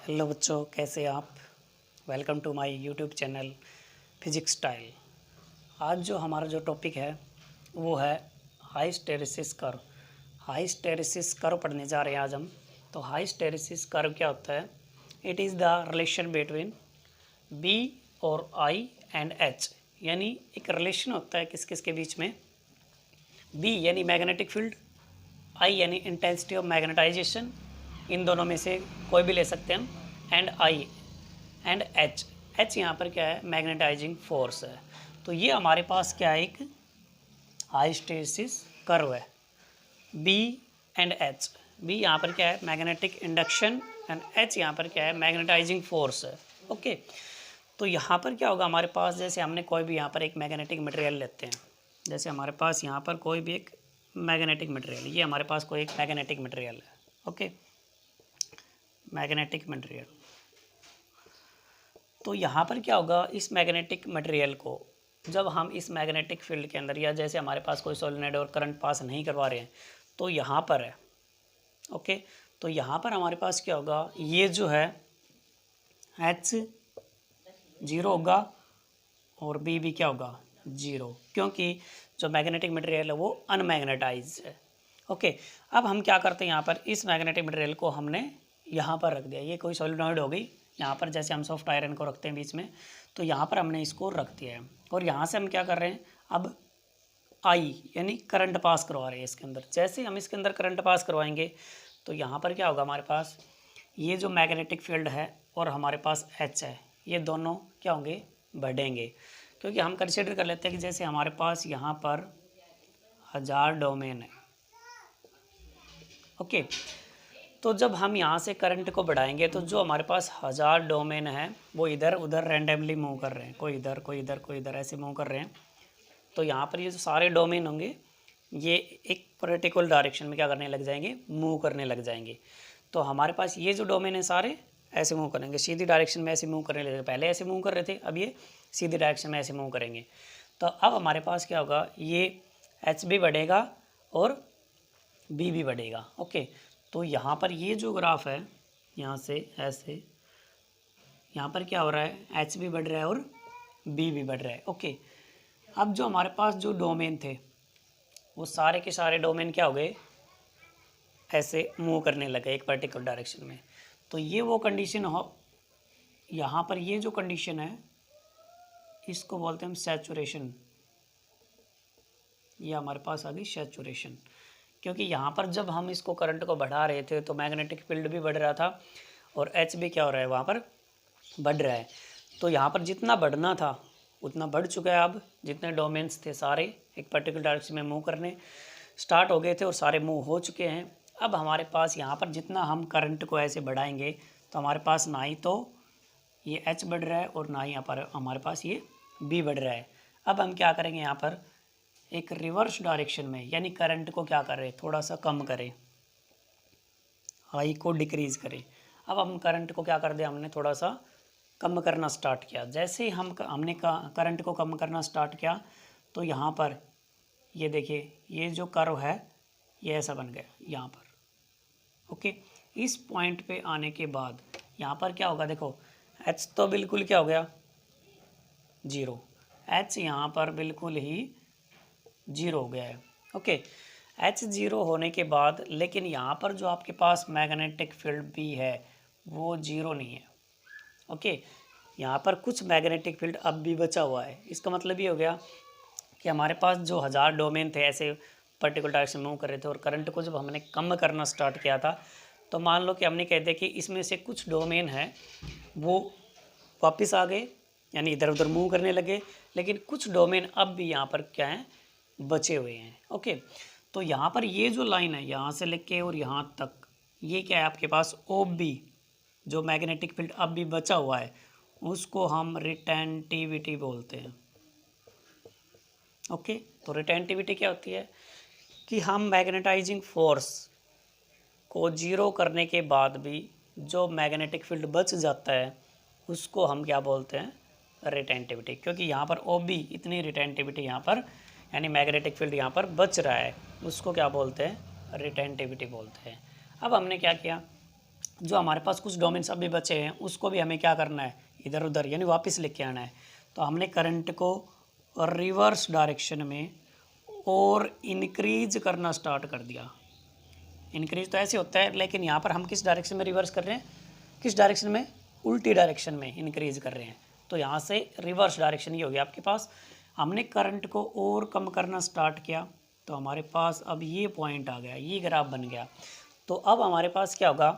Hello बच्चों, कैसे आप। Welcome to my YouTube channel physics style. आज जो हमारा जो टॉपिक है वो है हाइस्टेरेसिस कर्व। हाइस्टेरेसिस कर्व पढ़ने जा रहे हैं आज हम। तो हाइस्टेरेसिस कर्व क्या होता है? It is the relation between B और आई एंड एच, यानी एक रिलेशन होता है किस किस के बीच में। बी यानी मैग्नेटिक फील्ड, आई यानी इंटेंसिटी ऑफ मैग्नेटाइजेशन, इन दोनों में से कोई भी ले सकते हैं हम, and I and H. H यहाँ पर क्या है? मैग्नेटाइजिंग फोर्स है। तो ये हमारे पास क्या है? एक हाइस्टेरेसिस कर्व है, बी एंड एच। बी यहाँ पर क्या है? मैग्नेटिक इंडक्शन, एंड एच यहाँ पर क्या है? मैग्नेटाइजिंग फोर्स है। ओके, तो यहाँ पर क्या होगा हमारे पास? जैसे हमने कोई भी यहाँ पर एक मैग्नेटिक मटेरियल लेते हैं, जैसे हमारे पास यहाँ पर कोई भी एक मैग्नेटिक मटेरियल, ये हमारे पास कोई एक मैग्नेटिक मटेरियल है। Okay, magnetic material. तो यहाँ पर क्या होगा? इस मैग्नेटिक मटेरियल को जब हम इस मैग्नेटिक फील्ड के अंदर, या जैसे हमारे पास कोई सोलेनोइड और करंट पास नहीं करवा रहे हैं, तो यहाँ पर है। ओके, तो यहाँ पर हमारे पास क्या होगा? ये जो है एच 0 होगा और बी भी क्या होगा? 0, क्योंकि जो मैग्नेटिक मटेरियल है वो अनमैग्नेटाइज है। ओके, अब हम क्या करते हैं? यहाँ पर इस मैग्नेटिक मटेरियल को हमने यहाँ पर रख दिया। ये कोई सोलेनोइड हो गई, यहाँ पर जैसे हम सॉफ्ट आयरन को रखते हैं बीच में, तो यहाँ पर हमने इसको रख दिया है। और यहाँ से हम क्या कर रहे हैं? अब आई यानी करंट पास करवा रहे हैं इसके अंदर। जैसे हम इसके अंदर करंट पास करवाएंगे तो यहाँ पर क्या होगा हमारे पास? ये जो मैग्नेटिक फील्ड है और हमारे पास एच है, ये दोनों क्या होंगे? बढ़ेंगे। क्योंकि हम कंसिडर कर लेते हैं कि जैसे हमारे पास यहाँ पर 1000 डोमेन है। ओके, तो जब हम यहाँ से करंट को बढ़ाएंगे तो जो हमारे पास 1000 डोमेन है वो इधर उधर रैंडमली मूव कर रहे हैं, कोई इधर कोई इधर कोई इधर ऐसे मूव कर रहे हैं। तो यहाँ पर ये जो सारे डोमेन होंगे ये एक पर्टिकुलर डायरेक्शन में क्या करने लग जाएंगे? मूव करने लग जाएंगे। तो हमारे पास ये जो डोमेन है सारे ऐसे मूव करेंगे, सीधी डायरेक्शन में ऐसे मूव करने लगेंगे। पहले ऐसे मूव कर रहे थे, अब ये सीधी डायरेक्शन में ऐसे मूव करेंगे। तो अब हमारे पास क्या होगा? ये एच भी बढ़ेगा और बी भी बढ़ेगा। ओके, तो यहाँ पर ये जो ग्राफ है, यहाँ से ऐसे यहाँ पर क्या हो रहा है? एच भी बढ़ रहा है और बी भी बढ़ रहा है। ओके, अब जो हमारे पास जो डोमेन थे वो सारे के सारे डोमेन क्या हो गए? ऐसे मूव करने लगे एक पर्टिकुलर डायरेक्शन में। तो ये वो कंडीशन हो, यहाँ पर ये जो कंडीशन है इसको बोलते हैं हम सैचुरेशन। ये हमारे पास आ गई सैचुरेशन, क्योंकि यहाँ पर जब हम इसको करंट को बढ़ा रहे थे तो मैग्नेटिक फील्ड भी बढ़ रहा था और एच भी क्या हो रहा है? वहाँ पर बढ़ रहा है। तो यहाँ पर जितना बढ़ना था उतना बढ़ चुका है। अब जितने डोमेन्स थे सारे एक पर्टिकुलर डायरेक्शन में मूव करने स्टार्ट हो गए थे और सारे मूव हो चुके हैं। अब हमारे पास यहाँ पर जितना हम करंट को ऐसे बढ़ाएंगे तो हमारे पास ना ही तो ये एच बढ़ रहा है और ना ही यहाँ पर हमारे पास ये बी बढ़ रहा है। अब हम क्या करेंगे? यहाँ पर एक रिवर्स डायरेक्शन में, यानी करंट को क्या करें? थोड़ा सा कम करें, आई को डिक्रीज करें। अब हम करंट को क्या कर दिया? हमने थोड़ा सा कम करना स्टार्ट किया। जैसे ही हमने करंट को कम करना स्टार्ट किया तो यहाँ पर ये देखिए, ये जो कर्व है ये ऐसा बन गया यहाँ पर। ओके, इस पॉइंट पे आने के बाद यहाँ पर क्या होगा? देखो एच तो बिल्कुल क्या हो गया? 0। एच यहाँ पर बिल्कुल ही 0 हो गया है। ओके, एच 0 होने के बाद लेकिन यहाँ पर जो आपके पास मैग्नेटिक फील्ड भी है वो 0 नहीं है। ओके, यहाँ पर कुछ मैग्नेटिक फील्ड अब भी बचा हुआ है। इसका मतलब ये हो गया कि हमारे पास जो 1000 डोमेन थे ऐसे पर्टिकुलर डायरेक्शन मूव कर रहे थे और करंट को जब हमने कम करना स्टार्ट किया था तो मान लो कि हमने कह दिया कि इसमें से कुछ डोमेन है वो वापस आ गए, यानी इधर उधर मूव करने लगे, लेकिन कुछ डोमेन अब भी यहाँ पर क्या हैं? बचे हुए हैं। ओके, तो यहाँ पर ये जो लाइन है यहाँ से लेके और यहाँ तक, ये क्या है आपके पास? ओ बी, जो मैग्नेटिक फील्ड अब भी बचा हुआ है उसको हम रिटेंटिविटी बोलते हैं। ओके, तो रिटेंटिविटी क्या होती है? कि हम मैग्नेटाइजिंग फोर्स को 0 करने के बाद भी जो मैग्नेटिक फील्ड बच जाता है उसको हम क्या बोलते हैं? रिटेंटिविटी। क्योंकि यहाँ पर ओ बी इतनी रिटेंटिविटी यहाँ पर, यानी मैग्नेटिक फील्ड यहाँ पर बच रहा है, उसको क्या बोलते हैं? रिटेंटिविटी बोलते हैं। अब हमने क्या किया? जो हमारे पास कुछ डोमेन्स अभी बचे हैं उसको भी हमें क्या करना है, इधर उधर यानी वापस लेके आना है। तो हमने करंट को रिवर्स डायरेक्शन में और इंक्रीज करना स्टार्ट कर दिया। इंक्रीज तो ऐसे होता है, लेकिन यहाँ पर हम किस डायरेक्शन में रिवर्स कर रहे हैं, किस डायरेक्शन में, उल्टी डायरेक्शन में इंक्रीज कर रहे हैं। तो यहाँ से रिवर्स डायरेक्शन ये हो गया आपके पास। हमने करंट को और कम करना स्टार्ट किया तो हमारे पास अब ये पॉइंट आ गया, ये ग्राफ बन गया। तो अब हमारे पास क्या होगा,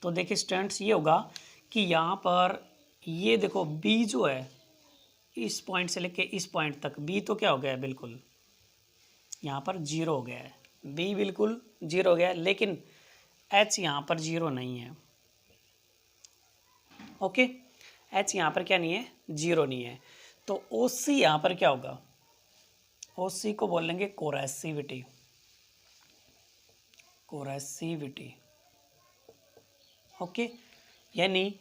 तो देखिए स्टूडेंट्स ये होगा कि यहाँ पर ये देखो बी जो है इस पॉइंट से लेके इस पॉइंट तक बी तो क्या हो गया है, बिल्कुल यहाँ पर जीरो हो गया है, बी बिल्कुल जीरो हो गया है, लेकिन एच यहाँ पर जीरो नहीं है। ओके, एच यहाँ पर क्या नहीं है, जीरो नहीं है। तो ओ सी यहाँ पर क्या होगा, ओ सी को बोलेंगे कोरेसिविटी, कोरेसिविटी। ओके, यानी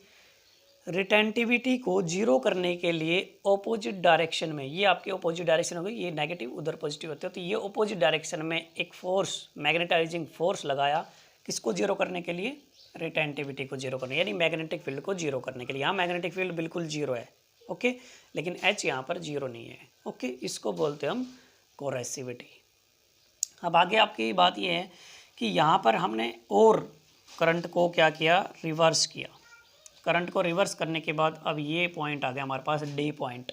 रिटेंटिविटी को जीरो करने के लिए ऑपोजिट डायरेक्शन में, ये आपके ऑपोजिट डायरेक्शन हो गई, ये नेगेटिव उधर पॉजिटिव होते हैं, तो ये ऑपोजिट डायरेक्शन में एक फोर्स, मैग्नेटाइजिंग फोर्स लगाया, किसको जीरो करने के लिए, रिटेंटिविटी को जीरो करने, यानी मैग्नेटिक फील्ड को जीरो करने के लिए। यहाँ मैग्नेटिक फील्ड बिल्कुल जीरो है, ओके, लेकिन एच यहाँ पर जीरो नहीं है। ओके, इसको बोलते हैं हम कोरेसिविटी। अब आगे आपकी बात ये है कि यहाँ पर हमने और करंट को क्या किया, रिवर्स किया। करंट को रिवर्स करने के बाद अब ये पॉइंट आ गया हमारे पास, डी पॉइंट।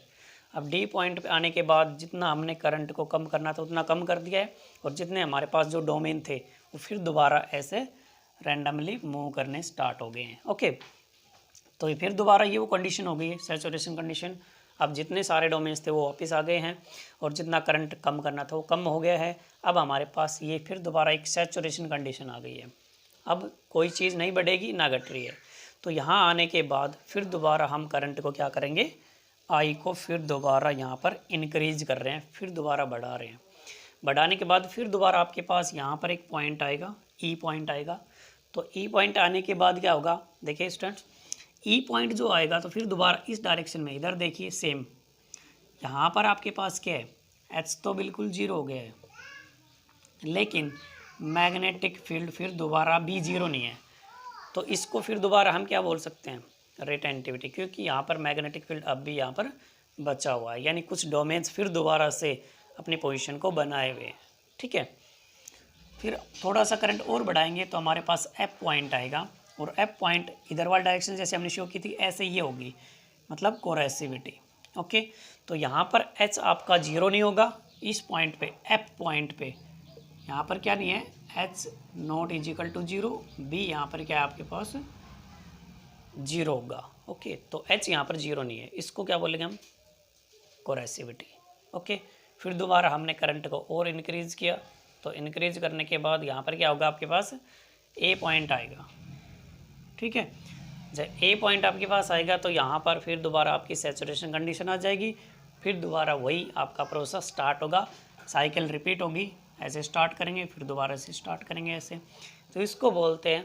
अब डी पॉइंट पे आने के बाद जितना हमने करंट को कम करना था उतना कम कर दिया है, और जितने हमारे पास जो डोमेन थे वो फिर दोबारा ऐसे रैंडमली मूव करने स्टार्ट हो गए हैं। ओके, तो फिर दोबारा ये वो कंडीशन हो गई है, सैचुरेशन कंडीशन। अब जितने सारे डोमेन्स थे वो वापस आ गए हैं, और जितना करंट कम करना था वो कम हो गया है। अब हमारे पास ये फिर दोबारा एक सैचुरेशन कंडीशन आ गई है। अब कोई चीज़ नहीं बढ़ेगी ना घट रही है। तो यहाँ आने के बाद फिर दोबारा हम करंट को क्या करेंगे, आई को फिर दोबारा यहाँ पर इंक्रीज कर रहे हैं, फिर दोबारा बढ़ा रहे हैं। बढ़ाने के बाद फिर दोबारा आपके पास यहाँ पर एक पॉइंट आएगा, ई पॉइंट आएगा। तो ई पॉइंट आने के बाद क्या होगा, देखिए स्टूडेंट्स, ई पॉइंट जो आएगा तो फिर दोबारा इस डायरेक्शन में, इधर देखिए सेम, यहाँ पर आपके पास क्या है, एच तो बिल्कुल जीरो हो गया है, लेकिन मैग्नेटिक फील्ड फिर दोबारा भी जीरो नहीं है। तो इसको फिर दोबारा हम क्या बोल सकते हैं, रिटेंटिविटी, क्योंकि यहाँ पर मैग्नेटिक फील्ड अब भी यहाँ पर बचा हुआ है, यानी कुछ डोमेन्स फिर दोबारा से अपनी पोजीशन को बनाए हुए हैं। ठीक है, फिर थोड़ा सा करंट और बढ़ाएंगे तो हमारे पास एफ पॉइंट आएगा, और एफ पॉइंट इधर वाली डायरेक्शन जैसे हमने शो की थी ऐसे ये होगी, मतलब कोरेसिविटी। ओके, तो यहाँ पर एच आपका जीरो नहीं होगा, इस पॉइंट पे, एफ पॉइंट पे यहाँ पर क्या नहीं है, H not is equal to zero, B यहाँ पर क्या है आपके पास, जीरो होगा। ओके, तो एच यहाँ पर जीरो नहीं है, इसको क्या बोलेंगे हम, कोरेसिविटी। ओके, फिर दोबारा हमने करंट को और इंक्रीज किया, तो इंक्रीज करने के बाद यहाँ पर क्या होगा, आपके पास ए पॉइंट आएगा। ठीक है, जब ए पॉइंट आपके पास आएगा तो यहाँ पर फिर दोबारा आपकी सैचुरेशन कंडीशन आ जाएगी, फिर दोबारा वही आपका प्रोसेस स्टार्ट होगा, साइकिल रिपीट होगी, ऐसे स्टार्ट करेंगे फिर दोबारा से स्टार्ट करेंगे ऐसे। तो इसको बोलते हैं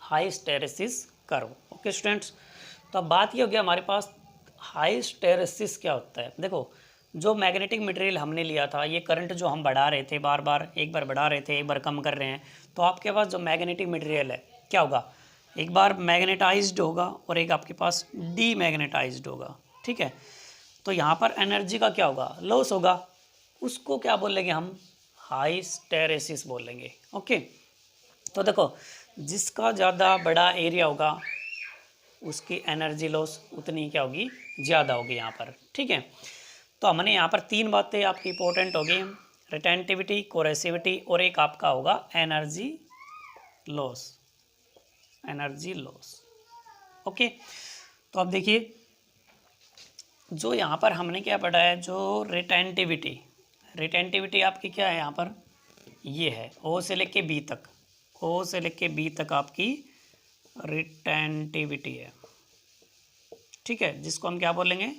हाइस्टेरेसिस कर्व। ओके स्टूडेंट्स, तो अब बात ये हो गया हमारे पास हाइस्टेरेसिस क्या होता है। देखो, जो मैग्नेटिक मटेरियल हमने लिया था, ये करंट जो हम बढ़ा रहे थे बार बार, एक बार बढ़ा रहे थे एक बार कम कर रहे हैं, तो आपके पास जो मैग्नेटिक मटेरियल है क्या होगा, एक बार मैग्नेटाइज्ड होगा और एक आपके पास डीमैग्नेटाइज्ड होगा। ठीक है, तो यहाँ पर एनर्जी का क्या होगा, लॉस होगा, उसको क्या बोलेंगे हम, हाइस्टेरेसिस बोलेंगे। ओके, तो देखो जिसका ज़्यादा बड़ा एरिया होगा उसकी एनर्जी लॉस उतनी क्या होगी, ज़्यादा होगी यहाँ पर। ठीक है, तो हमने यहाँ पर तीन बातें आपकी इंपॉर्टेंट होगी, रिटेंटिविटी, कोरेसिविटी, और एक आपका होगा energy loss, energy loss. Okay, तो अब देखिए जो यहाँ पर हमने क्या पढ़ा है, जो रिटेंटिविटी, रिटेंटिविटी आपकी क्या है यहाँ पर, ये है ओ से लेके बी तक, ओ से लेके बी तक आपकी रिटेंटिविटी है। ठीक है, जिसको हम क्या बोलेंगे,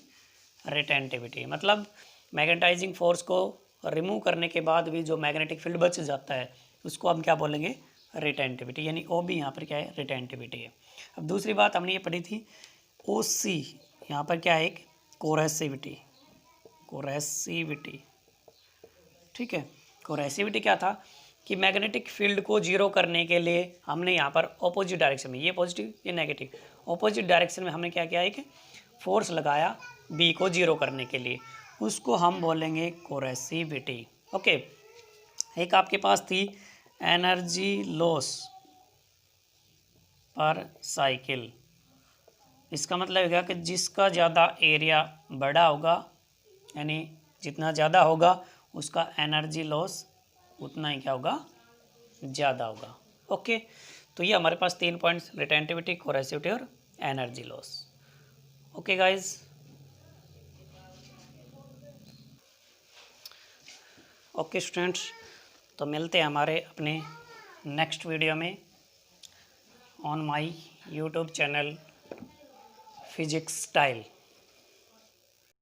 रिटेंटिविटी, मतलब मैग्नेटाइजिंग फोर्स को रिमूव करने के बाद भी जो मैग्नेटिक फील्ड बच जाता है उसको हम क्या बोलेंगे, रिटेंटिविटी, यानी ओ भी यहाँ पर क्या है, रिटेंटिविटी है। अब दूसरी बात हमने ये पढ़ी थी, ओ सी यहाँ पर क्या है, एक कोरेसिविटी, कोरेसिविटी। ठीक है, कोरेसिविटी क्या था, कि मैग्नेटिक फील्ड को जीरो करने के लिए हमने यहाँ पर ऑपोजिट डायरेक्शन में, ये पॉजिटिव ये नेगेटिव, ऑपोजिट डायरेक्शन में हमने क्या किया, एक फोर्स लगाया बी को जीरो करने के लिए, उसको हम बोलेंगे कोरेसिविटी। ओके, एक आपके पास थी एनर्जी लॉस पर साइकिल। इसका मतलब है कि जिसका ज़्यादा एरिया बड़ा होगा, यानी जितना ज़्यादा होगा उसका एनर्जी लॉस उतना ही क्या होगा, ज़्यादा होगा। ओके, तो ये हमारे पास 3 पॉइंट्स, रिटेंटिविटी, कोरेसिविटी और energy loss. Okay guys, okay students, तो मिलते हैं हमारे अपने नेक्स्ट वीडियो में on my YouTube channel physics style.